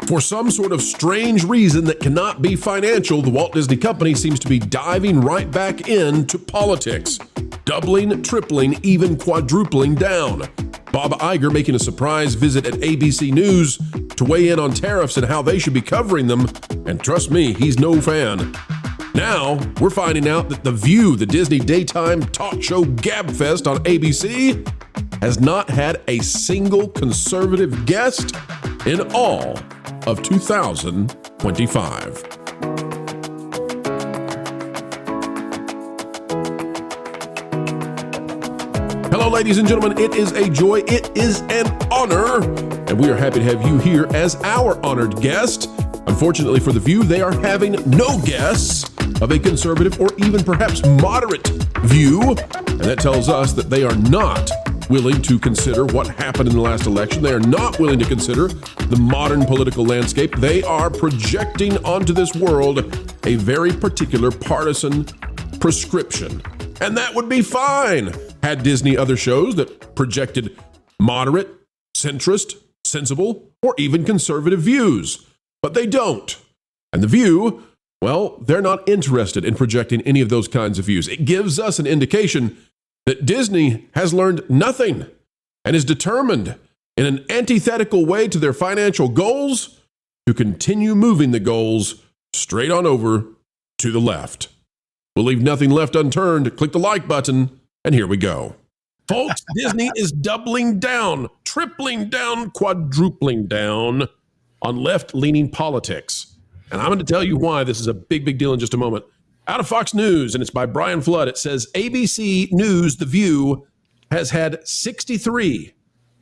For some sort of strange reason that cannot be financial, the Walt Disney Company seems to be diving right back into politics, doubling, tripling, even quadrupling down. Bob Iger making a surprise visit at ABC News to weigh in on tariffs and how they should be covering them. And trust me, he's no fan. Now, we're finding out that The View, the Disney daytime talk show gabfest on ABC, has not had a single conservative guest in all of 2025. Hello, ladies and gentlemen. It is a joy. It is an honor. And we are happy to have you here as our honored guest. Unfortunately for The View, they are having no guests of a conservative or even perhaps moderate view. And that tells us that they are not willing to consider what happened in the last election. They are not willing to consider the modern political landscape. They are projecting onto this world a very particular partisan prescription. And that would be fine had Disney other shows that projected moderate, centrist, sensible, or even conservative views. But they don't. And The View, well, they're not interested in projecting any of those kinds of views. It gives us an indication that Disney has learned nothing and is determined in an antithetical way to their financial goals to continue moving the goals straight on over to the left. We'll leave nothing left unturned. Click the like button, and here we go. Folks, Disney is doubling down, tripling down, quadrupling down on left-leaning politics. And I'm going to tell you why this is a big, big deal in just a moment. Out of Fox News, and it's by Brian Flood, it says ABC News, The View, has had 63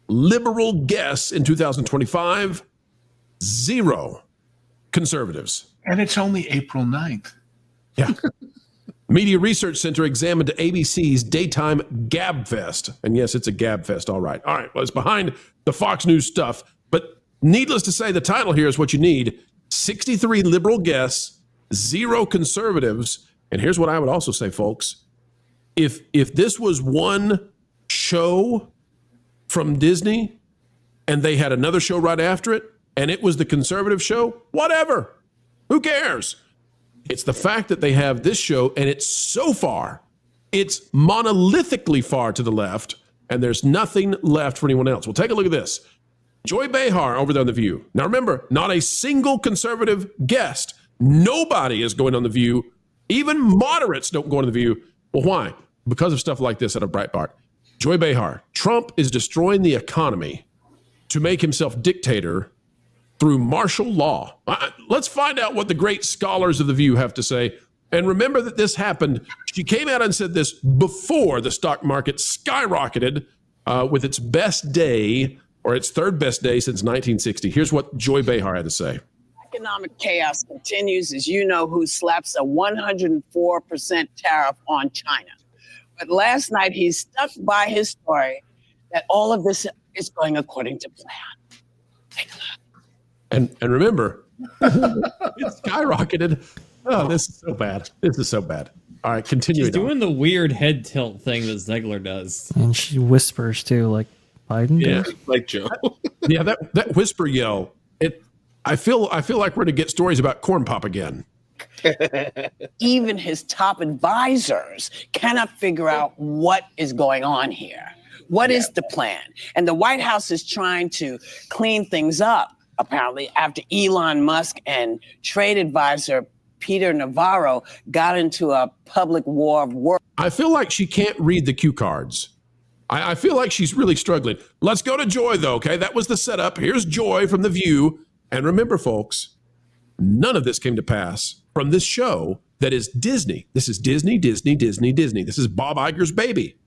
liberal guests in 2025, 0 conservatives. And it's only April 9th. Yeah. Media Research Center examined ABC's daytime gabfest. And yes, it's a gabfest, all right. All right, well, it's behind the Fox News stuff. But needless to say, the title here is what you need. 63 liberal guests, 0 conservatives. And here's what I would also say, folks. If this was one show from Disney and they had another show right after it and it was the conservative show, whatever. Who cares? It's the fact that they have this show and it's so far, it's monolithically far to the left and there's nothing left for anyone else. Well, take a look at this. Joy Behar over there on The View. Now remember, not a single conservative guest. Nobody is going on The View. Even moderates don't go on The View. Well, why? Because of stuff like this at a Breitbart. Joy Behar. Trump is destroying the economy to make himself dictator through martial law. Let's find out what the great scholars of The View have to say. And remember that this happened. She came out and said this before the stock market skyrocketed with its best day, or its third best day since 1960. Here's what Joy Behar had to say. Economic chaos continues as you know who slaps a 104% tariff on China. But last night he stuck by his story that all of this is going according to plan. Take a look. And remember, it skyrocketed. Oh, this is so bad. This is so bad. All right, continue. She's doing the weird head tilt thing that Ziegler does. And she whispers too, like Biden does. Like Joe. Yeah, that whisper yell. I feel like we're going to get stories about corn pop again. Even his top advisors cannot figure out what is going on here. What is the plan? And the White House is trying to clean things up, apparently, after Elon Musk and trade advisor Peter Navarro got into a public war of words. I feel like she can't read the cue cards. I feel like she's really struggling. Let's go to Joy, though, okay? That was the setup. Here's Joy from The View. And remember, folks, none of this came to pass from this show that is Disney. This is Disney, Disney, Disney, Disney. This is Bob Iger's baby.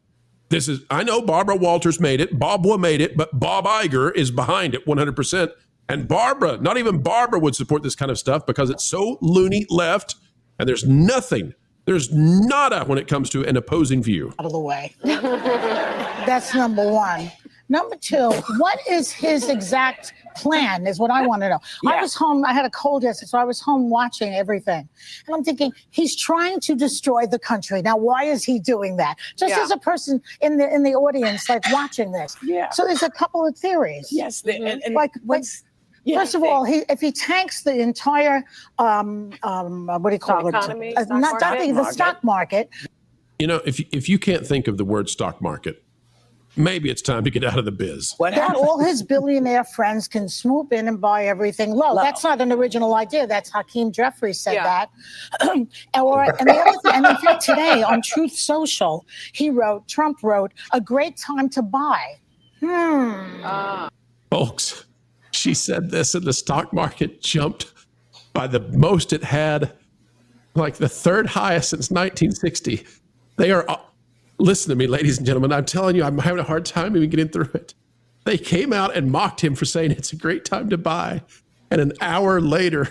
I know Barbara Walters made it, Bobwa made it, but Bob Iger is behind it 100%. And Barbara, not even Barbara would support this kind of stuff because it's so loony left, and there's nothing, there's nada when it comes to an opposing view. Out of the way. That's number one. Number two, what is his exact plan is what I want to know. Yeah. I was home, I had a cold yesterday, so I was home watching everything. And I'm thinking, he's trying to destroy the country. Now, why is he doing that? Just as a person in the audience, like watching this. Yeah. So there's a couple of theories. Yes. And like First of all, if he tanks the entire, what do you call it? Economy, The stock market. You know, if you can't think of the word stock market, maybe it's time to get out of the biz. What Then happened? all his billionaire friends can swoop in and buy everything low. That's not an original idea. That's Hakeem Jeffries said that. And the other thing, and in fact, today on Truth Social, Trump wrote, a great time to buy. Folks, she said this, and the stock market jumped by the most it had, like the third highest since 1960. They are, listen to me, ladies and gentlemen, I'm telling you, I'm having a hard time even getting through it. They came out and mocked him for saying it's a great time to buy. And an hour later,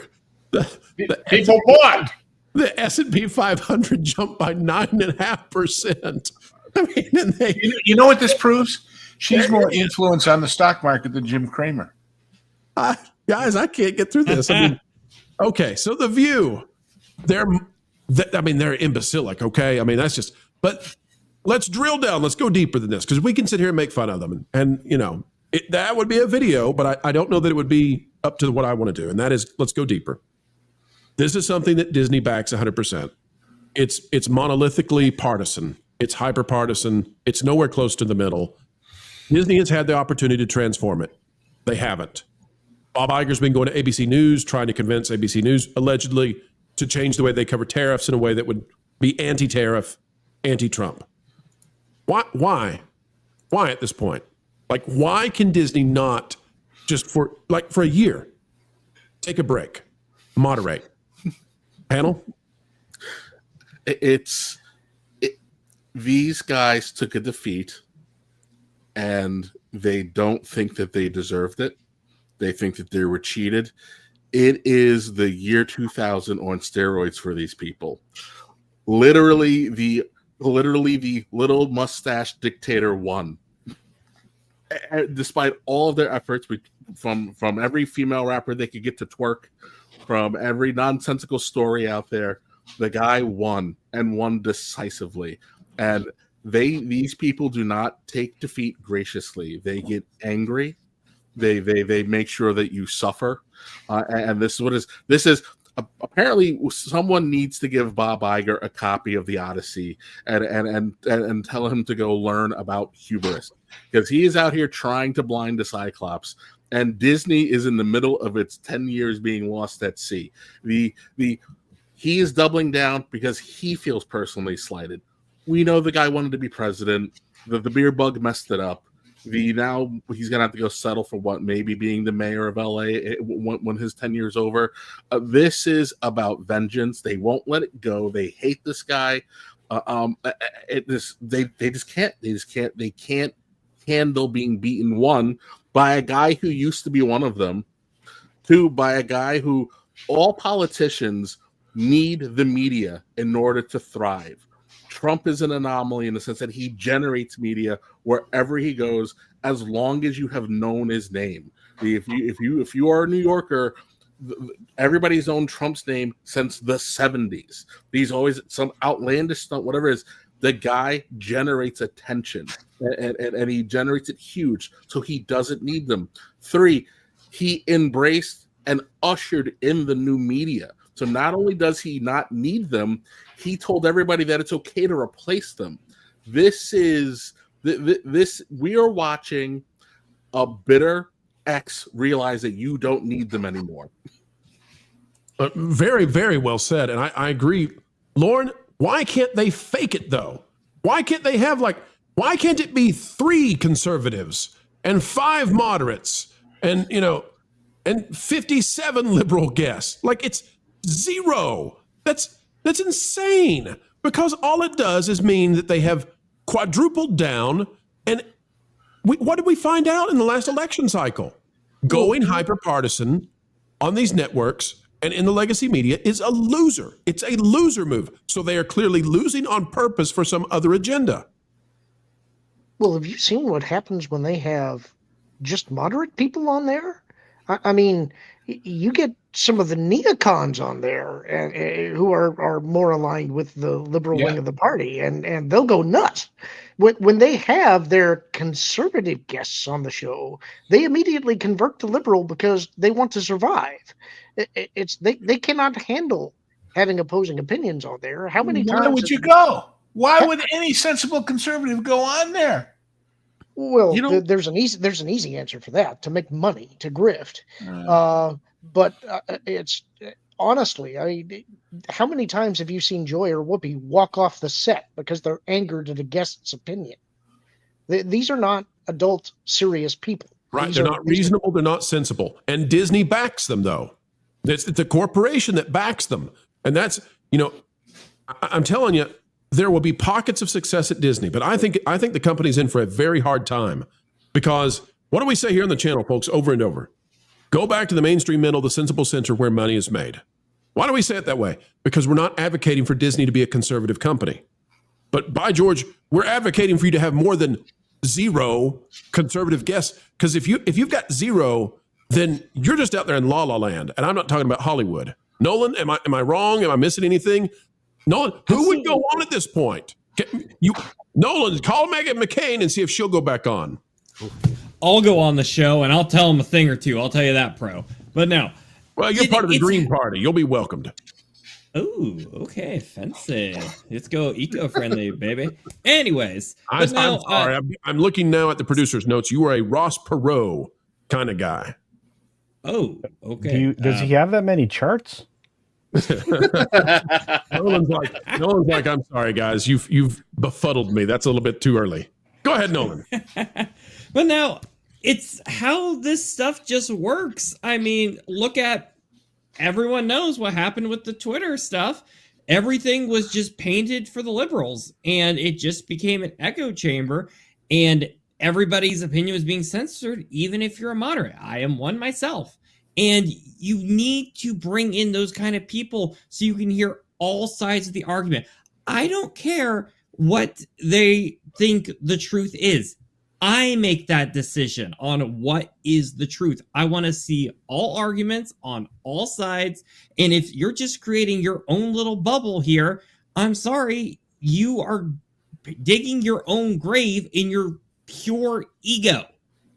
People bought. The S&P 500 jumped by 9.5%. I mean, and You know what this proves? She's more influence on the stock market than Jim Cramer. Guys, I can't get through this. I mean, okay, so The View, they're imbecilic, okay? I mean, that's just, but let's drill down. Let's go deeper than this, because we can sit here and make fun of them. And you know, that would be a video, but I don't know that it would be up to what I want to do. And that is, let's go deeper. This is something that Disney backs 100%. It's monolithically partisan. It's hyper partisan. It's nowhere close to the middle. Disney has had the opportunity to transform it. They haven't. Bob Iger's been going to ABC News, trying to convince ABC News, allegedly, to change the way they cover tariffs in a way that would be anti-tariff, anti-Trump. Why at this point? Like, why can Disney not just for a year take a break, moderate? Panel? These guys took a defeat, and they don't think that they deserved it. They think that they were cheated. It is the year 2000 on steroids for these people. Literally the little mustache dictator won. Despite all of their efforts, from every female rapper they could get to twerk, from every nonsensical story out there, the guy won, and won decisively. And these people do not take defeat graciously. They get angry. They make sure that you suffer. And this is apparently someone needs to give Bob Iger a copy of the Odyssey and tell him to go learn about hubris, because he is out here trying to blind the Cyclops, and Disney is in the middle of its 10 years being lost at sea. He is doubling down because he feels personally slighted. We know the guy wanted to be president. The beer bug messed it up. Now he's gonna have to go settle for what, maybe being the mayor of LA when his tenure is over. This is about vengeance. They won't let it go. They hate this guy. They can't handle being beaten. One, by a guy who used to be one of them. Two, by a guy who all politicians need the media in order to thrive. Trump is an anomaly in the sense that he generates media wherever he goes, as long as you have known his name. If you are a New Yorker, everybody's known Trump's name since the 70s. He's always some outlandish stunt, whatever it is. The guy generates attention, and he generates it huge, so he doesn't need them. Three, he embraced and ushered in the new media. So not only does he not need them, he told everybody that it's okay to replace them. We are watching a bitter ex realize that you don't need them anymore. Very, very well said. And I agree. Lauren, why can't they fake it though? Why can't they have why can't it be 3 conservatives and 5 moderates and 57 liberal guests? Like, it's 0. That's insane, because all it does is mean that they have quadrupled down. And what did we find out in the last election cycle? Going hyper-partisan on these networks and in the legacy media is a loser. It's a loser move. So they are clearly losing on purpose for some other agenda. Well, have you seen what happens when they have just moderate people on there? I mean, you get some of the neocons on there and who are more aligned with the liberal wing of the party, and they'll go nuts when they have their conservative guests on the show. They immediately convert to liberal because they want to survive. They cannot handle having opposing opinions on there. How many times Why would you go? Why would any sensible conservative go on there? Well, there's an easy answer for that: to make money, to grift. But it's honestly, I mean, how many times have you seen Joy or Whoopi walk off the set because they're angered at a guest's opinion? These are not adult, serious people. Right? They're not reasonable. They're not sensible. And Disney backs them, though. It's the corporation that backs them, and that's I'm telling you, there will be pockets of success at Disney, but I think the company's in for a very hard time, because what do we say here on the channel, folks, over and over? Go back to the mainstream middle, the sensible center where money is made. Why do we say it that way? Because we're not advocating for Disney to be a conservative company. But by George, we're advocating for you to have more than 0 conservative guests. Because if you've got 0, then you're just out there in La La Land. And I'm not talking about Hollywood. Nolan, am I wrong? Am I missing anything? Nolan, who would go on at this point? Nolan, call Meghan McCain and see if she'll go back on. I'll go on the show and I'll tell him a thing or two. I'll tell you that, Pro. But no. Well, you're part of the Green Party. You'll be welcomed. Oh, okay. Fancy. Let's go eco-friendly, baby. Anyways. I'm sorry. I'm looking now at the producer's notes. You are a Ross Perot kind of guy. Oh, okay. Does he have that many charts? Nolan's like, I'm sorry, guys. You've befuddled me. That's a little bit too early. Go ahead, Nolan. But now, it's how this stuff just works. I mean, look at, everyone knows what happened with the Twitter stuff. Everything was just painted for the liberals, and it just became an echo chamber, and everybody's opinion was being censored, even if you're a moderate. I am one myself. And you need to bring in those kind of people so you can hear all sides of the argument. I don't care what they think the truth is. I make that decision on what is the truth. I want to see all arguments on all sides. And if you're just creating your own little bubble here, I'm sorry, you are digging your own grave in your pure ego.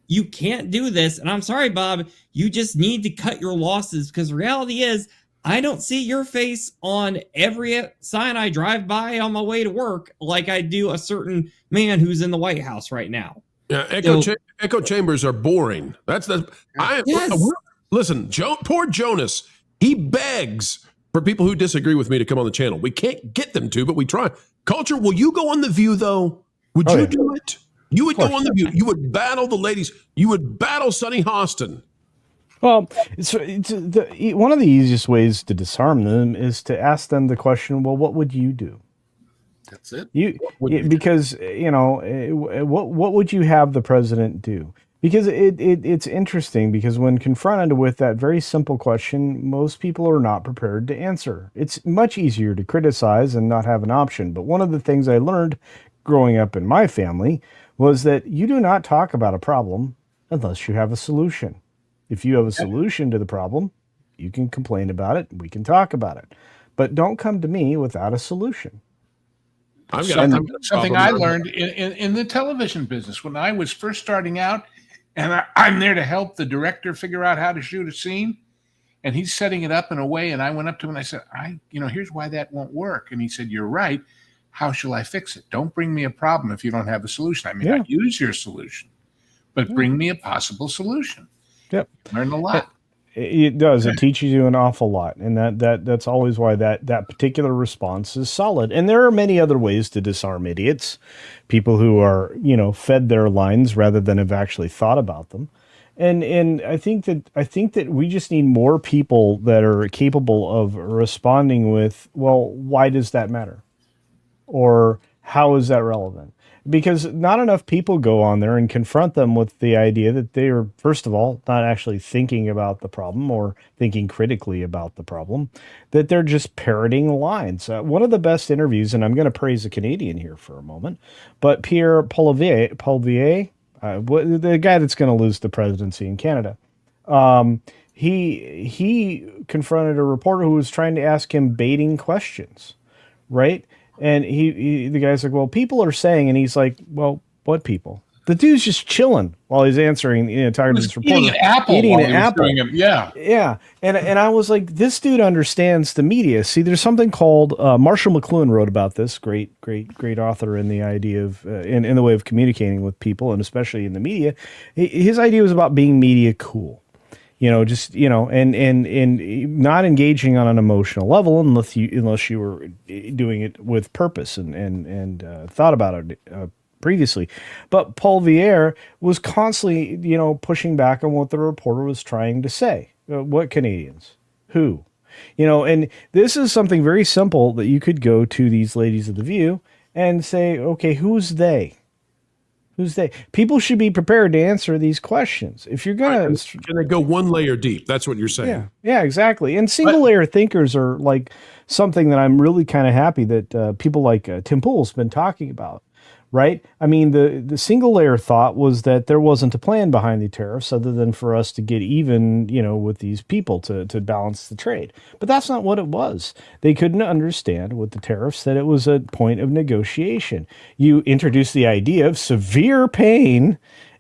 You can't do this. And I'm sorry, Bob, you just need to cut your losses, because the reality is I don't see your face on every sign I drive by on my way to work like I do a certain man who's in the White House right now. Yeah, echo chambers are boring. Listen, poor Jonas. He begs for people who disagree with me to come on the channel. We can't get them to, but we try. Culture, will you go on The View, though? Would you do it? You would go on The View. You would battle the ladies. You would battle Sonny Hostin. Well, one of the easiest ways to disarm them is to ask them the question, well, what would you do? That's it. Because what would you have the president do? Because it's interesting, because when confronted with that very simple question, most people are not prepared to answer. It's much easier to criticize and not have an option. But one of the things I learned growing up in my family was that you do not talk about a problem unless you have a solution. If you have a solution to the problem, you can complain about it. We can talk about it. But don't come to me without a solution. Something I learned in the television business when I was first starting out, and I'm there to help the director figure out how to shoot a scene, and he's setting it up in a way, and I went up to him and I said, here's why that won't work. And he said, you're right. How shall I fix it? Don't bring me a problem if you don't have a solution. I may not use your solution, but bring me a possible solution. Yep. Learn a lot. It does. It teaches you an awful lot, and that's always why that particular response is solid. And there are many other ways to disarm idiots, people who are fed their lines rather than have actually thought about them. And I think that we just need more people that are capable of responding with, well, why does that matter, or how is that relevant? Because not enough people go on there and confront them with the idea that they are, first of all, not actually thinking about the problem or thinking critically about the problem, that they're just parroting lines. One of the best interviews, and I'm going to praise a Canadian here for a moment, but Pierre Poilievre, the guy that's going to lose the presidency in Canada, He confronted a reporter who was trying to ask him baiting questions, right? And the guy's like, well, people are saying, and he's like, well, what people? The dude's just chilling while he's answering, talking to this reporter. Eating an apple. Yeah. And I was like, this dude understands the media. See, there's something called, Marshall McLuhan wrote about this, great author in the idea of, in the way of communicating with people, and especially in the media. His idea was about being media cool. And not engaging on an emotional level unless you were doing it with purpose and thought about it previously. But Paul Vieira was constantly, pushing back on what the reporter was trying to say. What Canadians? Who? And this is something very simple that you could go to these ladies of The View and say, okay, who's they? Who's they? People should be prepared to answer these questions. If you're going to... Can they go one layer deep? That's what you're saying. Yeah, exactly. And single layer thinkers are like something that I'm really kind of happy that people like Tim Pool's been talking about, right? I mean, the single layer thought was that there wasn't a plan behind the tariffs other than for us to get even, with these people to balance the trade. But that's not what it was. They couldn't understand with the tariffs that it was a point of negotiation. You introduce the idea of severe pain,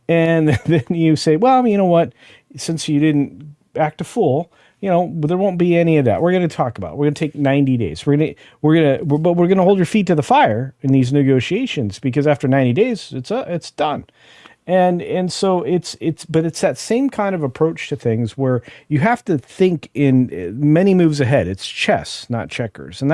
and then you say, well, you know what? Since you didn't act a fool, there won't be any of that. We're going to talk about it. We're going to take 90 days. We're going to hold your feet to the fire in these negotiations, because after 90 days, it's done. And so it's that same kind of approach to things where you have to think in many moves ahead. It's chess, not checkers. And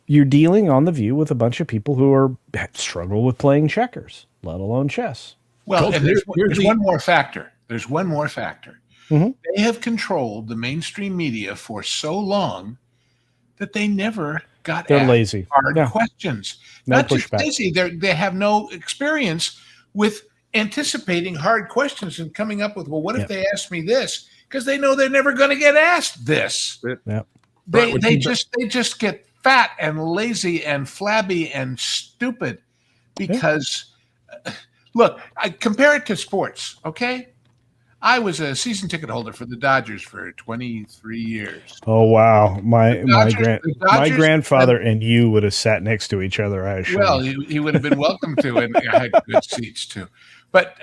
you're dealing on The View with a bunch of people who struggle with playing checkers, let alone chess. Well, and there's one more factor. There's one more factor. Mm-hmm. They have controlled the mainstream media for so long that they never got They're lazy. hard questions. No Not just pushback. lazy. They have no experience with anticipating hard questions and coming up with, well, what if they ask me this? Because they know they're never going to get asked this. Yeah. They just get fat and lazy and flabby and stupid because, look, I compare it to sports, okay? I was a season ticket holder for the Dodgers for 23 years. Oh wow, my grandfather and and you would have sat next to each other. I assure well, you. he would have been welcome to, and I had good seats too. But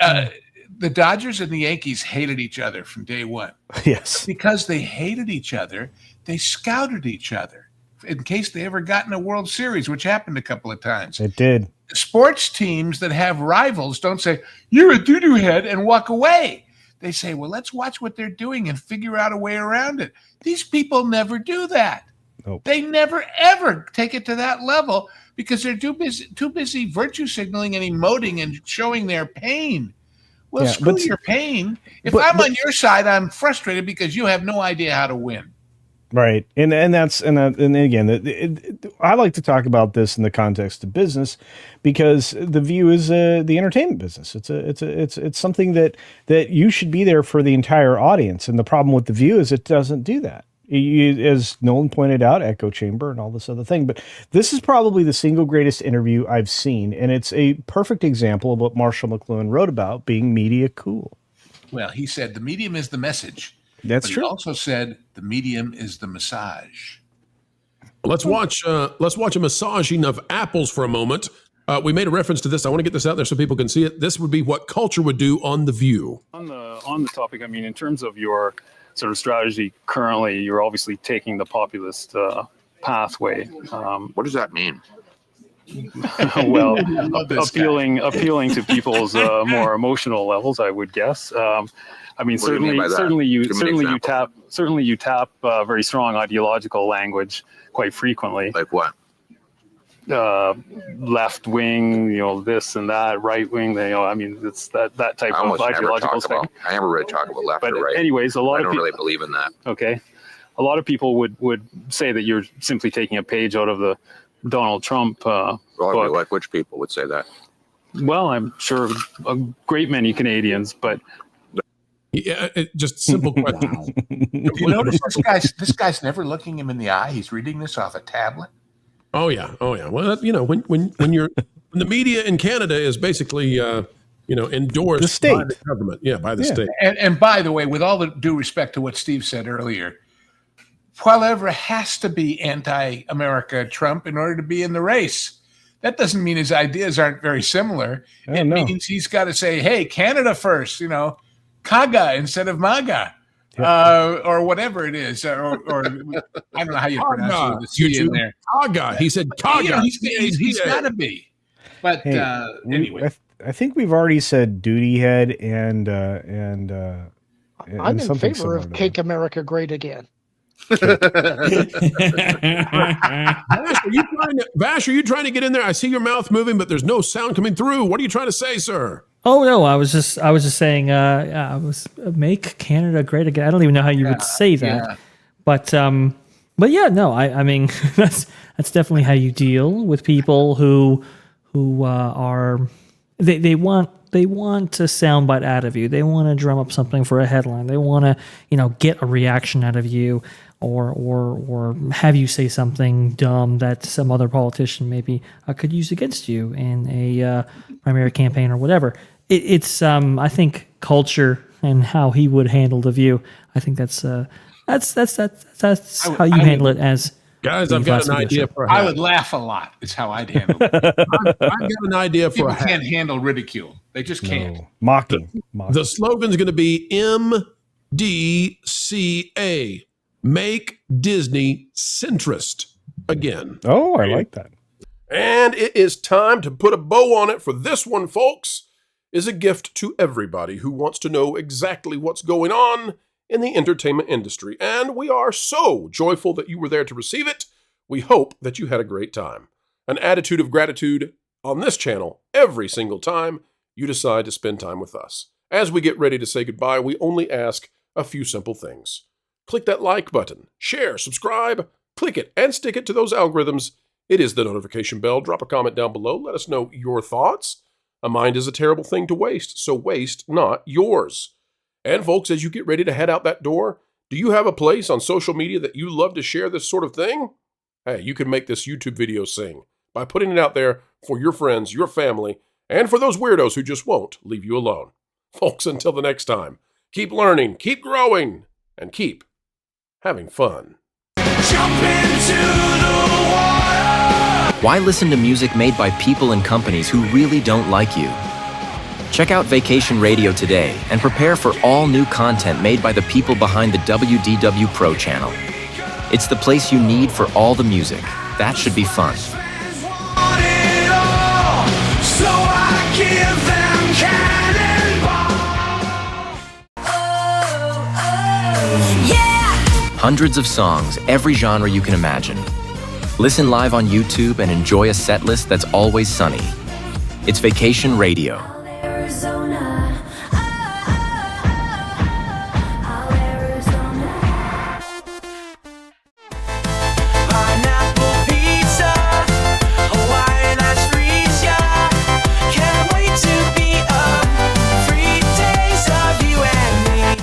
the Dodgers and the Yankees hated each other from day one. Yes, because they hated each other, they scouted each other in case they ever got in a World Series, which happened a couple of times. It did. Sports teams that have rivals don't say, "You're a doo-doo head," and walk away. They say, well, let's watch what they're doing and figure out a way around it. These people never do that. Nope. They never, ever take it to that level because they're too busy virtue signaling and emoting and showing their pain. Well, screw your pain. If I'm on your side, I'm frustrated because you have no idea how to win. Right, and again, I like to talk about this in the context of business because The View is the entertainment business. It's something that you should be there for the entire audience. And the problem with The View is it doesn't do that. As Nolan pointed out, echo chamber and all this other thing. But this is probably the single greatest interview I've seen, and it's a perfect example of what Marshall McLuhan wrote about being media cool. Well, he said the medium is the message. That's true. He also said the medium is the massage. Let's watch a massaging of apples for a moment. We made a reference to this. I want to get this out there so people can see it. This would be what culture would do on The View. On the topic, I mean, in terms of your sort of strategy currently, you're obviously taking the populist pathway. What does that mean? Well, appealing to people's more emotional levels, I would guess. I mean, certainly you tap very strong ideological language quite frequently. Like what? Left wing, this and that, right wing. I mean, it's that type of ideological thing. I never really talk about left or right. Anyways, I don't really believe in that. Okay, a lot of people would say that you're simply taking a page out of the Donald Trump book. Like which people would say that? Well, I'm sure a great many Canadians, but. Yeah, just simple questions. You notice this guy's never looking him in the eye. He's reading this off a tablet. Oh yeah. Well, when the media in Canada is basically endorsed The state. by the government. Yeah, by the state. And by the way, with all the due respect to what Steve said earlier, Poilievre has to be anti-America Trump in order to be in the race. That doesn't mean his ideas aren't very similar. It means he's got to say, hey, Canada first, Kaga instead of MAGA. Or whatever it is, or I don't know how you pronounce it. The C in there. Kaga. He said Kaga. He's got to be. But anyway, I think we've already said duty head and I'm in favor of Cake America Great Again. Vash, are you trying to get in there? I see your mouth moving, but there's no sound coming through. What are you trying to say, sir? Oh no, I was just saying, make Canada great again. I don't even know how you would say that, but yeah, no, I mean that's definitely how you deal with people who are they want a soundbite out of you. They want to drum up something for a headline. They want to get a reaction out of you, or have you say something dumb that some other politician maybe could use against you in a primary campaign or whatever. It's I think culture and how he would handle the View. I think that's how you handle it as guys. I've got an idea for. I would laugh a lot. Is how I'd handle it. I've got an idea for. People can't handle ridicule. They just can't. Mocking. The slogan's going to be MDCA. Make Disney centrist again. Oh, I like that. And it is time to put a bow on it for this one, folks. Is a gift to everybody who wants to know exactly what's going on in the entertainment industry. And we are so joyful that you were there to receive it. We hope that you had a great time. An attitude of gratitude on this channel every single time you decide to spend time with us. As we get ready to say goodbye, we only ask a few simple things. Click that like button, share, subscribe, click it, and stick it to those algorithms. It is the notification bell. Drop a comment down below. Let us know your thoughts. A mind is a terrible thing to waste, so waste not yours. And folks, as you get ready to head out that door, do you have a place on social media that you love to share this sort of thing? Hey, you can make this YouTube video sing by putting it out there for your friends, your family, and for those weirdos who just won't leave you alone. Folks, until the next time, keep learning, keep growing, and keep having fun. Jump into the water. Why listen to music made by people and companies who really don't like you? Check out Vacation Radio today and prepare for all new content made by the people behind the WDW Pro Channel. It's the place you need for all the music. That should be fun. So I give them cannonball. Yeah! Hundreds of songs, every genre you can imagine. Listen live on YouTube and enjoy a set list that's always sunny. It's Vacation Radio.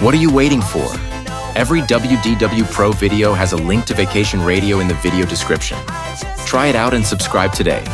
What are you waiting for? Every WDW Pro video has a link to Vacation Radio in the video description. Try it out and subscribe today.